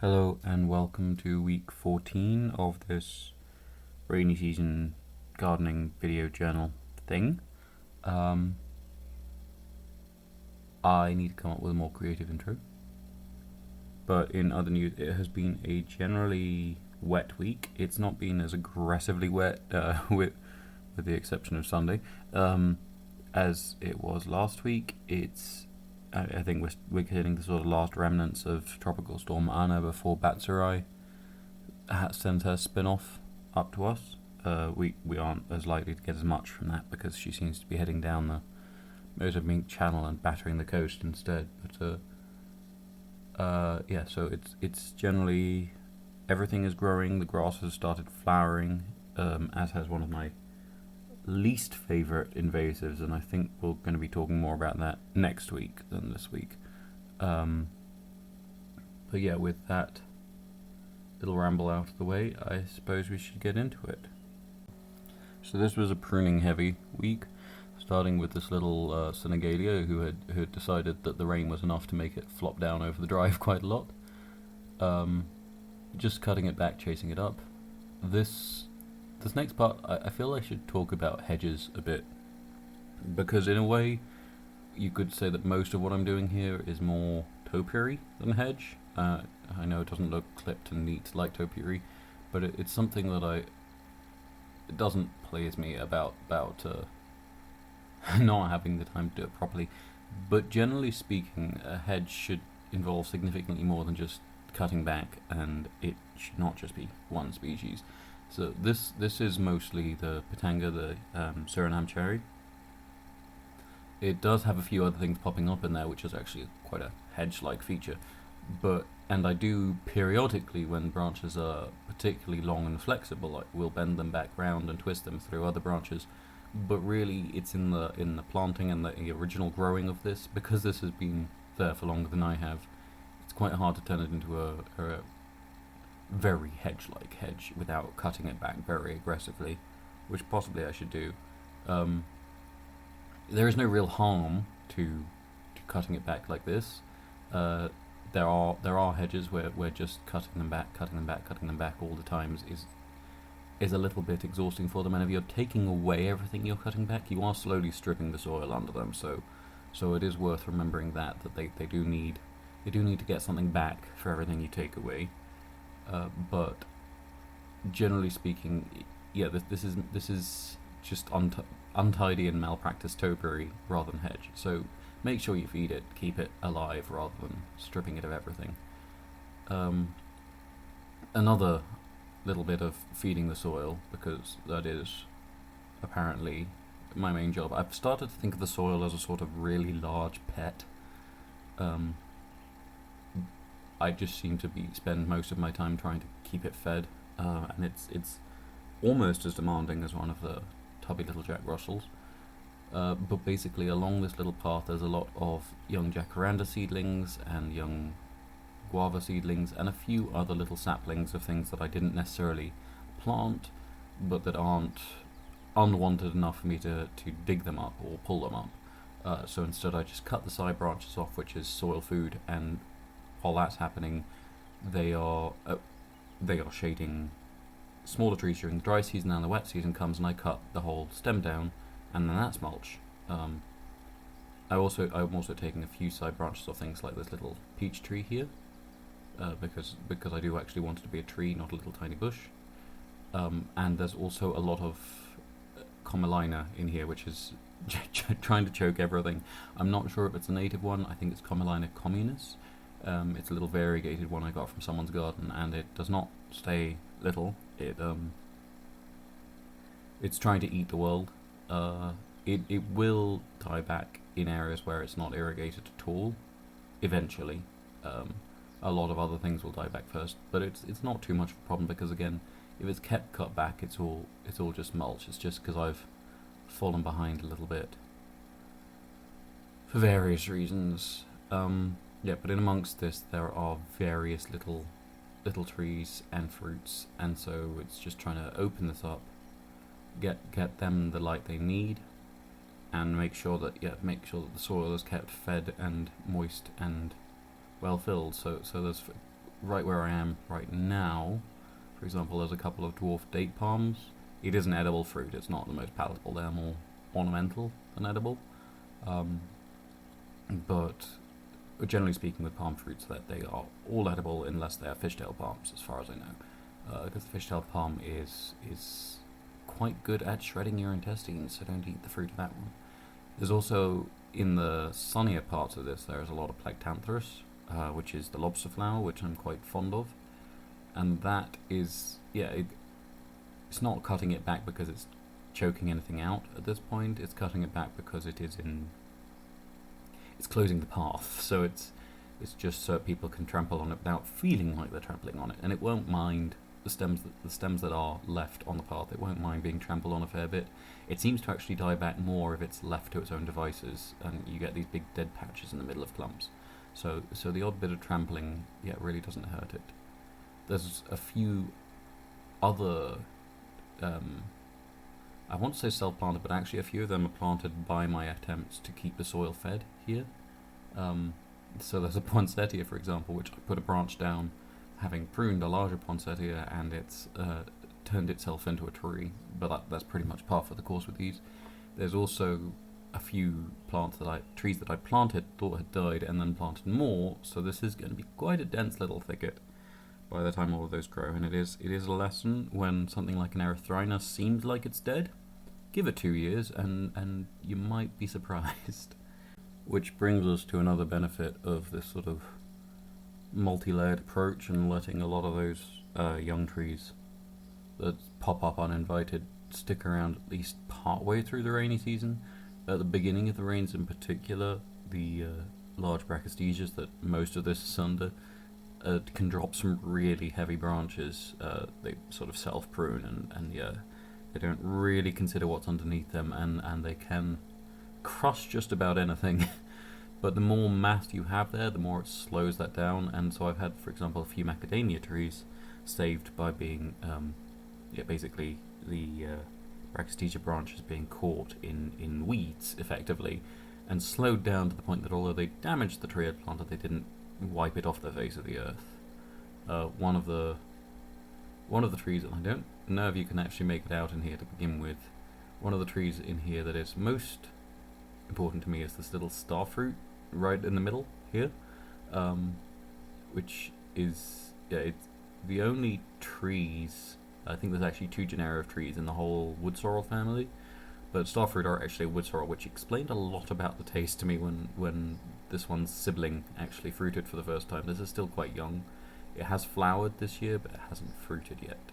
Hello and welcome to week 14 of this rainy season gardening video journal thing. I need to come up with a more creative intro. But in other news, it has been a generally wet week. It's not been as aggressively wet, with the exception of Sunday, as it was last week. I think we're hitting the sort of last remnants of Tropical Storm Anna before Batsarai sends her spin-off up to us. We aren't as likely to get as much from that because she seems to be heading down the Mozambique Channel and battering the coast instead. But so it's generally everything is growing. The grass has started flowering, as has one of my least favourite invasives, and I think we're going to be talking more about that next week than this week. But yeah, with that little ramble out of the way, I suppose we should get into it. So this was a pruning heavy week, starting with this little Senegalia who had decided that the rain was enough to make it flop down over the drive quite a lot. Just cutting it back, chasing it up. This next part, I feel I should talk about Hedges a bit, because in a way, you could say that most of what I'm doing here is more topiary than hedge. I know it doesn't look clipped and neat like topiary, but it's something that it doesn't please me about not having the time to do it properly. But generally speaking, a hedge should involve significantly more than just cutting back, and it should not just be one species. So this is mostly the Pitanga, the Suriname cherry. It does have a few other things popping up in there, which is actually quite a hedge-like feature. And I do periodically, when branches are particularly long and flexible, I will bend them back round and twist them through other branches. But really, it's in the planting and the original growing of this, because this has been there for longer than I have. It's quite hard to turn it into a very hedge-like hedge without cutting it back very aggressively, which possibly I should do. There is no real harm to cutting it back like this. There are hedges where just cutting them back all the time is a little bit exhausting for them, and if you're taking away everything you're cutting back, you are slowly stripping the soil under them. So it is worth remembering that they do need to get something back for everything you take away. But generally speaking, yeah, this is just untidy and malpracticed topiary rather than hedge. So make sure you feed it, keep it alive rather than stripping it of everything. Another little bit of feeding the soil, because that is apparently my main job. I've started to think of the soil as a sort of really large pet. I just seem to spend most of my time trying to keep it fed, and it's almost as demanding as one of the tubby little Jack Russells. But basically, along this little path, there's a lot of young Jacaranda seedlings and young Guava seedlings, and a few other little saplings of things that I didn't necessarily plant, but that aren't unwanted enough for me to dig them up or pull them up. So instead, I just cut the side branches off, which is soil food, and while that's happening, they are shading smaller trees during the dry season, and the wet season comes and I cut the whole stem down, and then that's mulch. I'm also taking a few side branches of things like this little peach tree here, because I do actually want it to be a tree, not a little tiny bush. And there's also a lot of Commelina in here, which is trying to choke everything. I'm not sure if it's a native one. I think it's Commelina communis. It's a little variegated one I got from someone's garden, and it does not stay little. It's trying to eat the world. It will die back in areas where it's not irrigated at all. Eventually, a lot of other things will die back first, but it's not too much of a problem, because again, if it's kept cut back, it's all just mulch. It's just because I've fallen behind a little bit for various reasons. Yeah, but in amongst this, there are various little trees and fruits, and so it's just trying to open this up, get them the light they need, and make sure that the soil is kept fed and moist and well filled. So there's right where I am right now, for example, there's a couple of dwarf date palms. It is an edible fruit. It's not the most palatable. They're more ornamental than edible. But generally speaking, with palm fruits, that they are all edible unless they are fishtail palms, as far as I know. Because the fishtail palm is quite good at shredding your intestines, so don't eat the fruit of that one. There's also, in the sunnier parts of this, there is a lot of Plectanthrus, which is the lobster flower, which I'm quite fond of. And that is, it's not cutting it back because it's choking anything out at this point. It's cutting it back because it's closing the path. So it's just so people can trample on it without feeling like they're trampling on it, and it won't mind the stems that are left on the path. It won't mind being trampled on a fair bit. It seems to actually die back more if it's left to its own devices, and you get these big dead patches in the middle of clumps. So the odd bit of trampling, really doesn't hurt it. There's a few other, I want to say self-planted, but actually a few of them are planted by my attempts to keep the soil fed here. So there's a poinsettia, for example, which I put a branch down, having pruned a larger poinsettia, and it's turned itself into a tree. But that's pretty much par for the course with these. There's also a few trees that I planted, thought had died, and then planted more. So this is going to be quite a dense little thicket by the time all of those grow. And it is a lesson when something like an Erythrina seems like it's dead. Give it 2 years, and you might be surprised. Which brings us to another benefit of this sort of multi-layered approach and letting a lot of those young trees that pop up uninvited stick around at least partway through the rainy season. At the beginning of the rains in particular, the large brachystegias that most of this is under can drop some really heavy branches. They sort of self-prune and they don't really consider what's underneath them, and they can crush just about anything. But the more mass you have there, the more it slows that down. And so I've had, for example, a few macadamia trees saved by being, basically the brachystegia branches being caught in weeds, effectively, and slowed down to the point that although they damaged the tree I'd planted, they didn't wipe it off the face of the earth. One of the trees, and I don't know if you can actually make it out in here to begin with, one of the trees in here that is most important to me is this little star fruit right in the middle here, which is it's the only trees. I think there's actually 2 genera of trees in the whole wood sorrel family, but starfruit are actually a wood sorrel, which explained a lot about the taste to me when this one's sibling actually fruited for the first time. This is still quite young. It has flowered this year, but it hasn't fruited yet.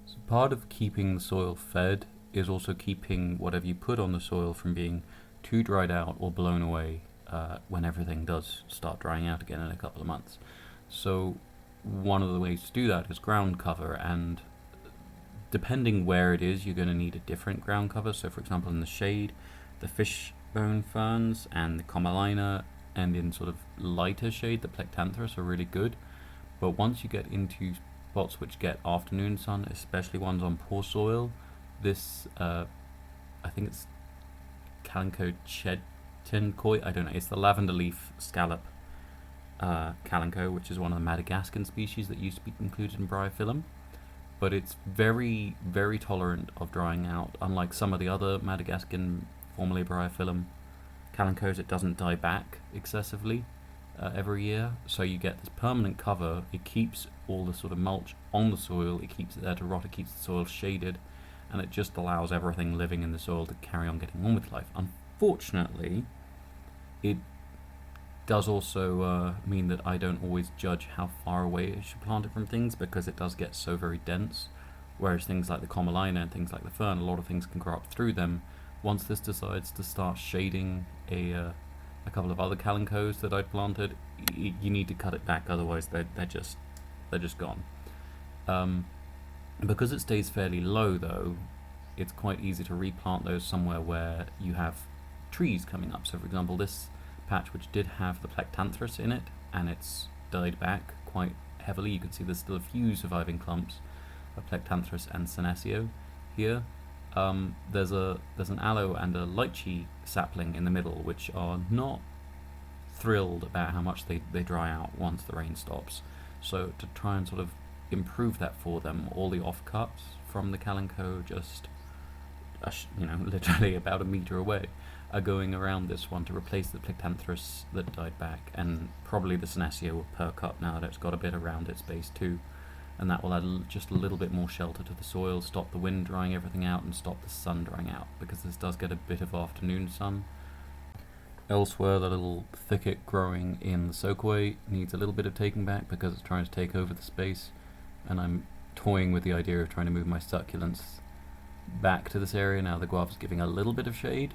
So part of keeping the soil fed is also keeping whatever you put on the soil from being too dried out or blown away when everything does start drying out again in a couple of months. So one of the ways to do that is ground cover, and depending where it is, you're going to need a different ground cover. So for example, in the shade, the fishbone ferns and the commelina, and in sort of lighter shade, the Plectanthrus are really good. But once you get into spots which get afternoon sun, especially ones on poor soil, this, I think it's Calico chetinkoi, I don't know, it's the lavender leaf scallop calico, which is one of the Madagascan species that used to be included in Bryophyllum. But it's very, very tolerant of drying out. Unlike some of the other Madagascan, formerly Bryophyllum calicos, it doesn't die back excessively every year. So you get this permanent cover. It keeps all the sort of mulch on the soil. It keeps it there to rot. It keeps the soil shaded. And it just allows everything living in the soil to carry on getting on with life. Unfortunately, it does also mean that I don't always judge how far away I should plant it from things, because it does get so very dense. Whereas things like the commelina and things like the fern, a lot of things can grow up through them. Once this decides to start shading a couple of other calincos that I'd planted, you need to cut it back, otherwise they're just gone. Because it stays fairly low, though, it's quite easy to replant those somewhere where you have trees coming up. So for example, this patch, which did have the Plectanthrus in it, and it's died back quite heavily. You can see there's still a few surviving clumps of Plectanthrus and Senecio here. There's an aloe and a lychee sapling in the middle, which are not thrilled about how much they dry out once the rain stops. So to try and sort of improve that for them, all the offcuts from the calico, just literally about a meter away, are going around this one to replace the Plectanthrus that died back, and probably the Senecio will perk up now that it's got a bit around its base too, and that will add just a little bit more shelter to the soil, stop the wind drying everything out, and stop the sun drying out, because this does get a bit of afternoon sun. Elsewhere, the little thicket growing in the soakaway needs a little bit of taking back because it's trying to take over the space, and I'm toying with the idea of trying to move my succulents back to this area now the Guava's giving a little bit of shade.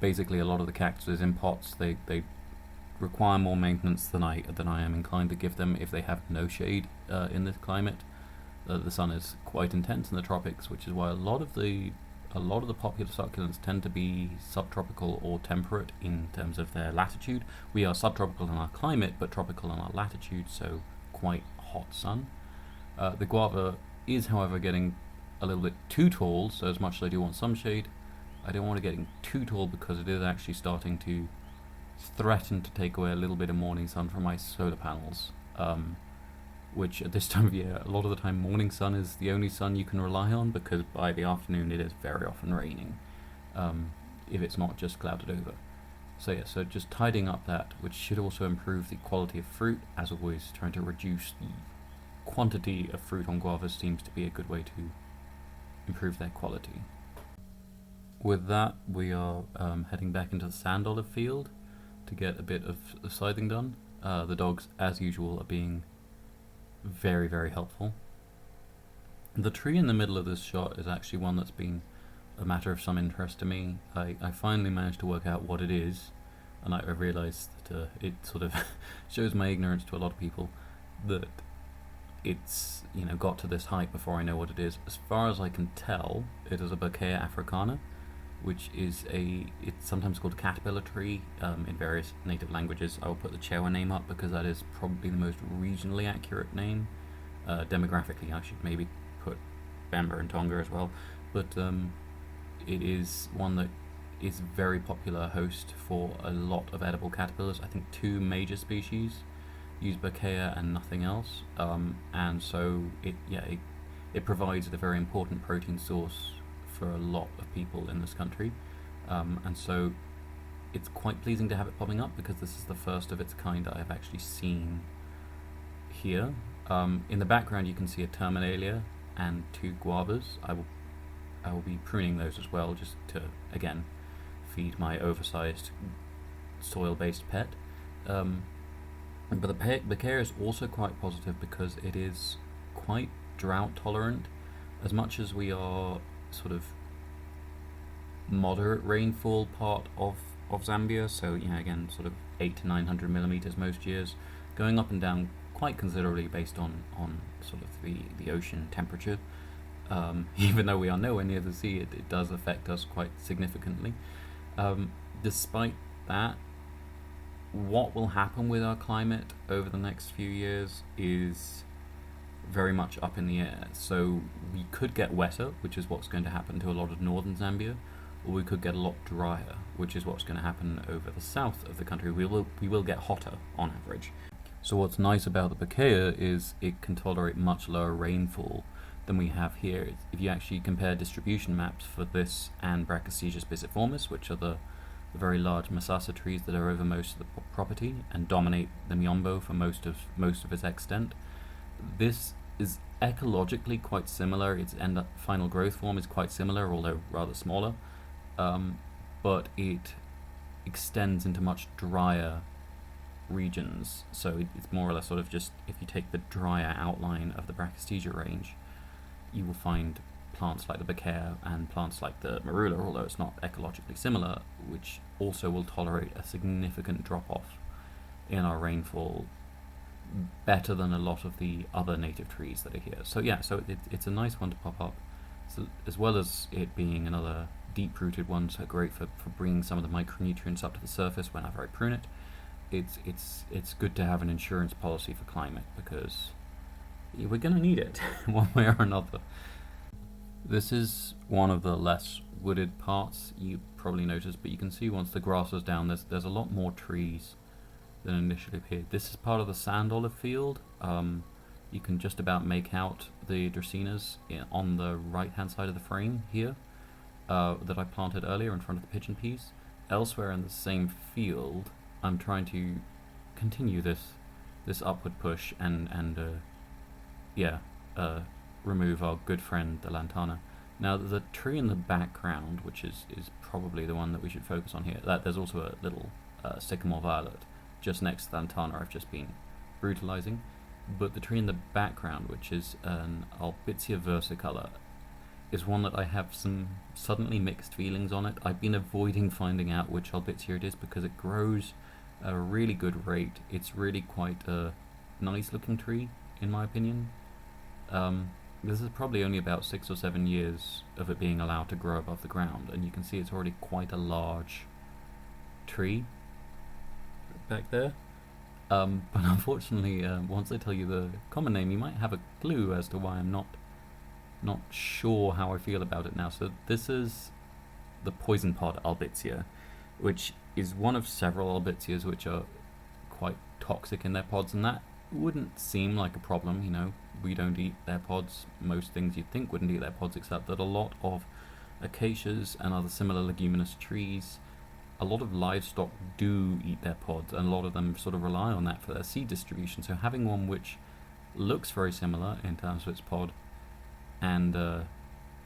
Basically, a lot of the cactuses in pots, they require more maintenance than I am inclined to give them if they have no shade in this climate. The sun is quite intense in the tropics, which is why a lot of the popular succulents tend to be subtropical or temperate in terms of their latitude. We are subtropical in our climate, but tropical in our latitude, so quite hot sun. The Guava is, however, getting a little bit too tall, so as much as I do want some shade, I don't want it getting too tall because it is actually starting to threaten to take away a little bit of morning sun from my solar panels, which at this time of year, a lot of the time morning sun is the only sun you can rely on, because by the afternoon it is very often raining, if it's not just clouded over. So yeah, so just tidying up that, which should also improve the quality of fruit. As always, trying to reduce the quantity of fruit on guavas seems to be a good way to improve their quality. With that, we are heading back into the sand olive field to get a bit of scything done. The dogs, as usual, are being very, very helpful. The tree in the middle of this shot is actually one that's been a matter of some interest to me. I finally managed to work out what it is, and I realised that it sort of shows my ignorance to a lot of people that it's got to this height before I know what it is. As far as I can tell, it is a Berkea africana, which is it's sometimes called a caterpillar tree in various native languages. I will put the Chewa name up because that is probably the most regionally accurate name. Demographically, I should maybe put Bamba and Tonga as well, but it is one that is a very popular host for a lot of edible caterpillars. I think 2 major species use Berkea and nothing else, and so it provides a very important protein source for a lot of people in this country, and so it's quite pleasing to have it popping up because this is the first of its kind I have actually seen here. In the background you can see a terminalia and 2 guavas. I will be pruning those as well, just to again feed my oversized soil-based pet. But the Berkea is also quite positive because it is quite drought tolerant. As much as we are sort of moderate rainfall part of Zambia, so again sort of 800 to 900 millimeters most years, going up and down quite considerably based on sort of the ocean temperature. Even though we are nowhere near the sea, it does affect us quite significantly. Despite that, what will happen with our climate over the next few years is very much up in the air. So we could get wetter, which is what's going to happen to a lot of northern Zambia, or we could get a lot drier, which is what's going to happen over the south of the country. We will get hotter on average. So what's nice about the Berkea is it can tolerate much lower rainfall than we have here. If you actually compare distribution maps for this and Dracaenas biciformis, which are the very large masasa trees that are over most of the property and dominate the Miombo for most of its extent, this is ecologically quite similar. Its final growth form is quite similar, although rather smaller, but it extends into much drier regions. So it's more or less sort of just, if you take the drier outline of the Dracaenas range, you will find plants like the Berkea and plants like the Marula, although it's not ecologically similar, which also will tolerate a significant drop-off in our rainfall, better than a lot of the other native trees that are here. So yeah, so it's a nice one to pop up. So as well as it being another deep-rooted one, so great for bringing some of the micronutrients up to the surface whenever I prune it, it's good to have an insurance policy for climate, because we're going to need it one way or another. This is one of the less wooded parts you probably noticed, but you can see once the grass is down, there's a lot more trees than initially appeared. This is part of the sand olive field. You can just about make out the Dracaenas on the right hand side of the frame here, that I planted earlier in front of the pigeon peas. Elsewhere in the same field, I'm trying to continue this upward push and remove our good friend the lantana. Now the tree in the background, which is probably the one that we should focus on here, there's also a little sycamore violet just next to the lantana I've just been brutalizing. But the tree in the background, which is an Albitia versicolor, is one that I have some suddenly mixed feelings on it. I've been avoiding finding out which Albitia it is because it grows at a really good rate. It's really quite a nice looking tree, in my opinion. This is probably only about 6 or 7 years of it being allowed to grow above the ground, and you can see it's already quite a large tree back there. But unfortunately, once I tell you the common name, you might have a clue as to why I'm not sure how I feel about it now. So this is the poisonpart Albitia, which is one of several Albitias which are quite toxic in their pods, and that wouldn't seem like a problem. You know, we don't eat their pods. Most things you'd think wouldn't eat their pods, except that a lot of acacias and other similar leguminous trees, a lot of livestock do eat their pods, and a lot of them sort of rely on that for their seed distribution. So having one which looks very similar in terms of its pod, and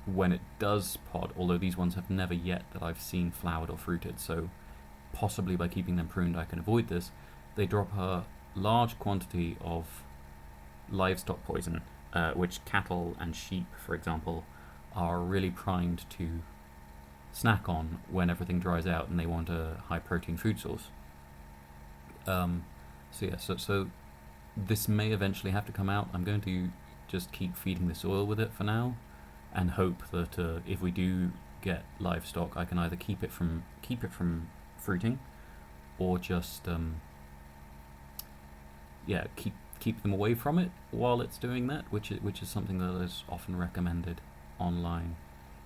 when it does pod, although these ones have never yet that I've seen flowered or fruited, so possibly by keeping them pruned I can avoid this, they drop a large quantity of livestock poison, which cattle and sheep, for example, are really primed to snack on when everything dries out and they want a high protein food source. So this may eventually have to come out. I'm going to just keep feeding the soil with it for now, and hope that if we do get livestock, I can either keep it from fruiting, or just keep them away from it while it's doing that, which is something that is often recommended online.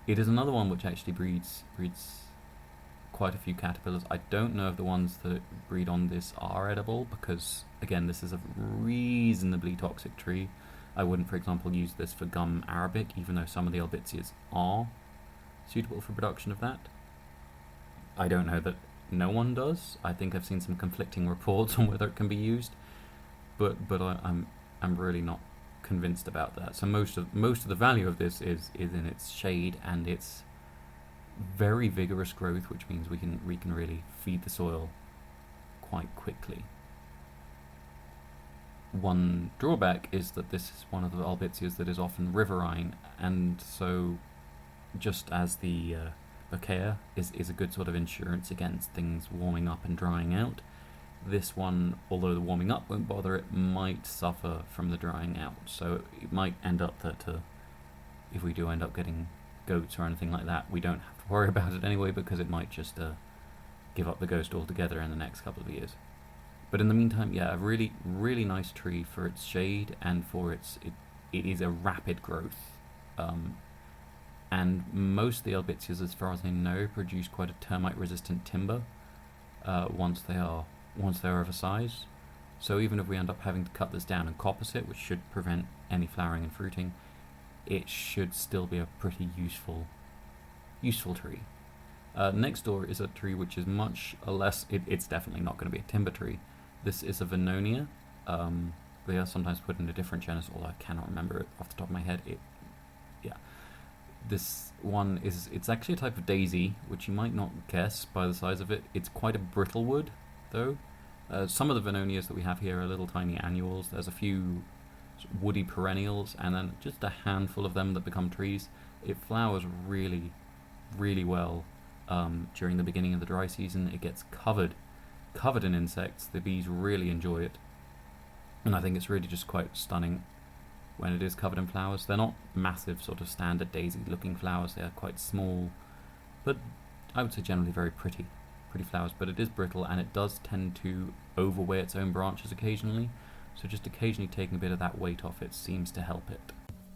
It is another one which actually breeds quite a few caterpillars. I don't know if the ones that breed on this are edible, because again, this is a reasonably toxic tree. I wouldn't, for example, use this for gum arabic, even though some of the Albitias are suitable for production of that. I don't know that no one does. I think I've seen some conflicting reports on whether it can be used, but I'm really not convinced about that. So most of the value of this is in its shade and its very vigorous growth, which means we can really feed the soil quite quickly. One drawback is that this is one of the Albitias that is often riverine, and so just as the Dracaenas is a good sort of insurance against things warming up and drying out, this one, although the warming up won't bother it, might suffer from the drying out. So it might end up that if we do end up getting goats or anything like that, we don't have to worry about it anyway, because it might just give up the ghost altogether in the next couple of years. But in the meantime, yeah, a really, really nice tree for its shade and for it is a rapid growth. And most of the Albitias, as far as I know, produce quite a termite-resistant timber once they are of a size. So even if we end up having to cut this down and coppice it, which should prevent any flowering and fruiting, it should still be a pretty useful tree. Next door is a tree which is much less. It's definitely not going to be a timber tree. This is a Venonia. They are sometimes put in a different genus, although I cannot remember it off the top of my head. This one it's actually a type of daisy, which you might not guess by the size of it. It's quite a brittle wood, though. Some of the Venonias that we have here are little tiny annuals. There's a few woody perennials, and then just a handful of them that become trees. It flowers really, really well during the beginning of the dry season. It gets covered in insects. The bees really enjoy it, and I think it's really just quite stunning when it is covered in flowers. They're not massive sort of standard daisy looking flowers. They are quite small, but I would say generally very pretty flowers. But it is brittle, and it does tend to overweigh its own branches occasionally, so just occasionally taking a bit of that weight off it seems to help it.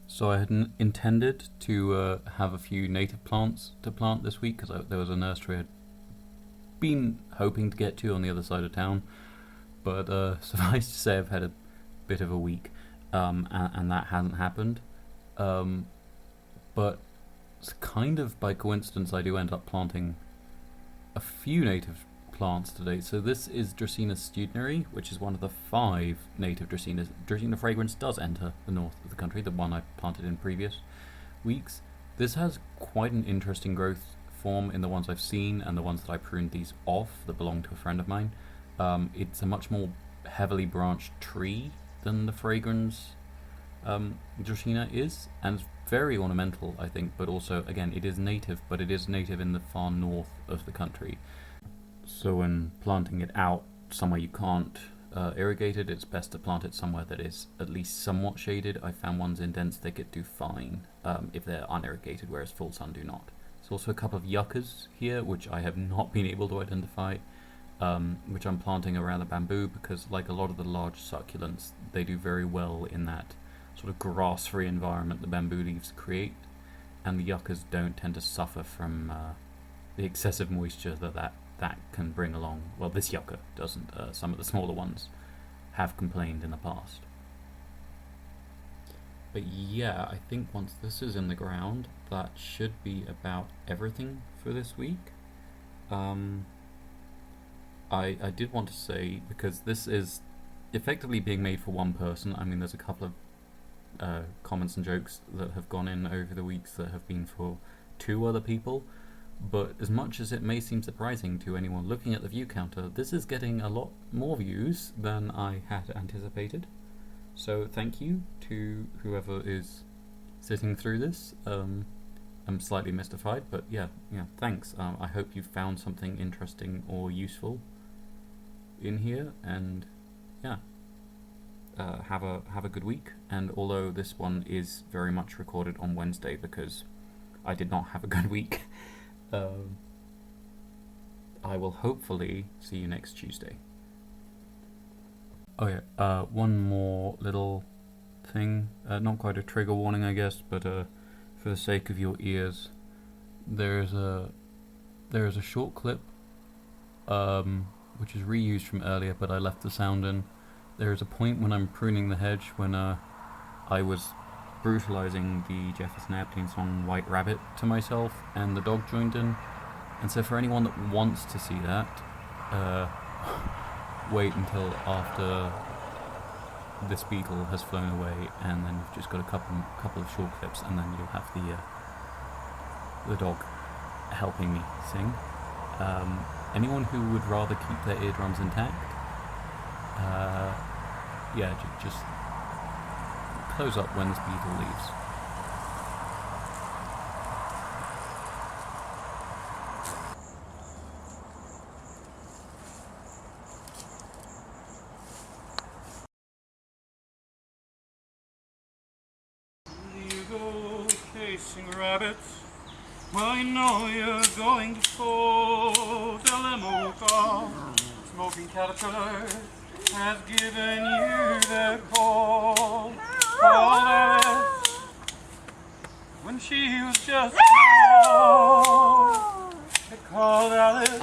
So I had intended to have a few native plants to plant this week, because there was a nursery I'd been hoping to get to on the other side of town, but suffice to say I've had a bit of a week, and that hasn't happened. But kind of by coincidence I do end up planting a few native plants today. So this is Dracaenas studinary, which is one of the 5 native Dracaenas. Dracaena fragrans does enter the north of the country, the one I planted in previous weeks. This has quite an interesting growth form in the ones I've seen and the ones that I pruned these off that belong to a friend of mine. It's a much more heavily branched tree than the fragrans Dracaena is, and it's very ornamental, I think, but also, again, it is native, but it is native in the far north of the country. So when planting it out somewhere you can't irrigate it, it's best to plant it somewhere that is at least somewhat shaded. I found ones in dense thicket do fine if they're unirrigated, whereas full sun do not. There's also a couple of yuccas here, which I have not been able to identify, which I'm planting around the bamboo because, like a lot of the large succulents, they do very well in that sort of grass-free environment the bamboo leaves create, and the yuccas don't tend to suffer from the excessive moisture that can bring along. Well, this yucca doesn't. Some of the smaller ones have complained in the past. But yeah, I think once this is in the ground, that should be about everything for this week. I did want to say, because this is effectively being made for one person, I mean there's a couple of comments and jokes that have gone in over the weeks that have been for 2 other people, but as much as it may seem surprising to anyone looking at the view counter, this is getting a lot more views than I had anticipated. So thank you to whoever is sitting through this. I'm slightly mystified, but yeah, thanks. I hope you found something interesting or useful in here, and yeah, have a good week. And although this one is very much recorded on Wednesday because I did not have a good week, I will hopefully see you next Tuesday. Oh yeah, one more little thing, not quite a trigger warning I guess, but for the sake of your ears, there is a short clip which is reused from earlier, but I left the sound in. There is a point when I'm pruning the hedge when I was brutalizing the Jefferson Airplane song White Rabbit to myself, and the dog joined in. And so for anyone that wants to see that, wait until after this beetle has flown away, and then you've just got a couple of short clips, and then you'll have the dog helping me sing. Anyone who would rather keep their eardrums intact, yeah, just close up when this beetle leaves. You go chasing rabbits, well you know you're going to fall. Telemoka, smoking caterpillar, has given you the call. Called Alice when she was just small. They called Alice